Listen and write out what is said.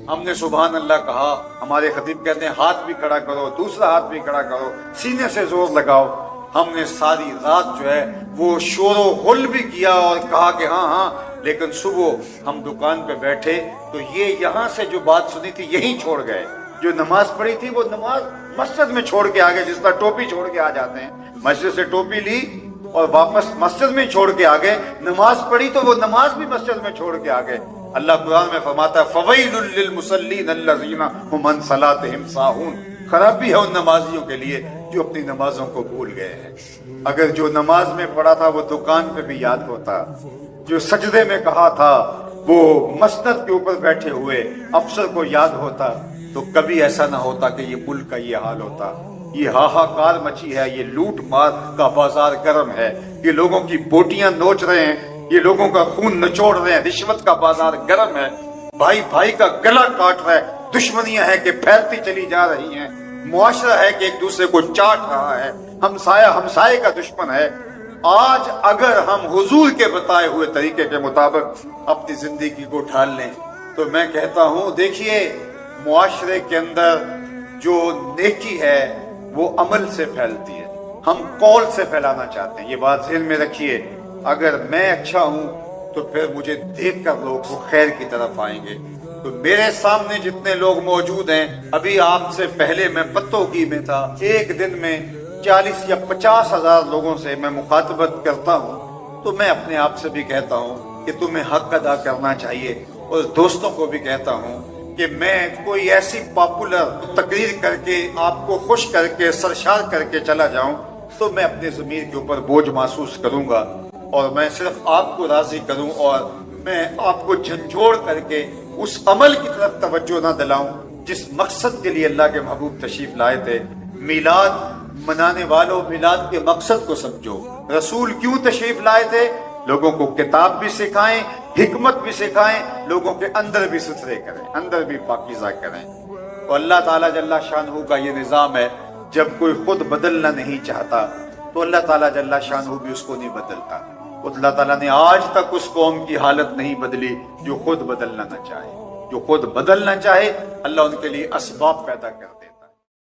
हमने सुबहान अल्लाह कहा, हमारे खतीब कहते हैं हाथ भी खड़ा करो, दूसरा हाथ भी खड़ा करो, सीने से जोर लगाओ। हमने सारी रात जो है वो शोरो गुल भी किया और कहा कि हाँ हाँ, लेकिन सुबह हम दुकान पे बैठे तो ये यहाँ से जो बात सुनी थी यहीं छोड़ गए। जो नमाज पढ़ी थी वो नमाज मस्जिद में छोड़ के आ गए, जिस तरह टोपी छोड़ के आ जाते हैं। मस्जिद से टोपी ली और वापस मस्जिद में छोड़ के आ गए। नमाज पढ़ी तो वो नमाज भी मस्जिद में छोड़ के आ गए। अल्लाह कुरान में फरमाता है फवैलुल लिल मुसल्लीन अल्लज़ीना हुम अन सलातिहिम साहून। खराबी है उन नमाजियों के लिए जो अपनी नमाजों को भूल गए हैं। अगर जो नमाज में पढ़ा था वो दुकान पे भी याद होता, जो सजदे में कहा था वो मसनद के ऊपर बैठे हुए अफसर को याद होता, तो कभी ऐसा ना होता कि ये मुल्क का ये हाल होता। ये हाहाकार मची है, ये लूट मार का बाजार गर्म है, ये लोगों की बोटियां नोच रहे हैं, ये लोगों का खून निचोड़ रहे हैं, रिश्वत का बाजार गर्म है, भाई भाई का गला काट रहा है, दुश्मनियां हैं कि फैलती चली जा रही हैं, मुआशरा है कि एक दूसरे को चाट रहा है, हमसाया हमसाये का दुश्मन है। आज अगर हम हुजूर के बताए हुए तरीके के मुताबिक अपनी जिंदगी को ढाल लें तो मैं कहता हूं, देखिए मुआशरे के अंदर जो नेकी है वो अमल से फैलती है, हम कौल से फैलाना चाहते हैं। ये बात ज़हन में रखिए, अगर मैं अच्छा हूं तो फिर मुझे देख कर लोग वो खैर की तरफ आएंगे। तो मेरे सामने जितने लोग मौजूद हैं, अभी आपसे पहले मैं पत्तोगी में था, एक दिन में 40 या 50 हजार लोगों से मैं मुखातबत करता हूं, तो मैं अपने आप से भी कहता हूं कि तुम्हें हक अदा करना चाहिए, और दोस्तों को भी कहता हूं कि मैं कोई ऐसी पॉपुलर तकरीर करके आपको खुश करके सरशार करके चला जाऊं तो मैं अपने ज़मीर के ऊपर बोझ महसूस करूंगा, और मैं सिर्फ आपको राजी करूं और मैं आपको झंझोड़ करके उस अमल की तरफ तवज्जो ना दिलाऊं जिस मकसद के लिए अल्लाह के महबूब तशरीफ लाए थे। मिलाद मनाने वालों, मिलाद के मकसद को समझो। रसूल क्यों तशरीफ लाए थे? लोगों को किताब भी सिखाएं, हिकमत भी सिखाएं, लोगों के अंदर भी सुथरे करें, अंदर भी पाकीज़ा करें। तो अल्लाह ताला जल्ला शानहू का ये निज़ाम है, जब कोई खुद बदलना नहीं चाहता तो अल्लाह ताला जल्ला शानहू भी उसको नहीं बदलता। अल्लाह ताला ने आज तक उस कौम की हालत नहीं बदली जो खुद बदलना न चाहे। जो खुद बदलना चाहे अल्लाह उनके लिए असबाब पैदा कर दे।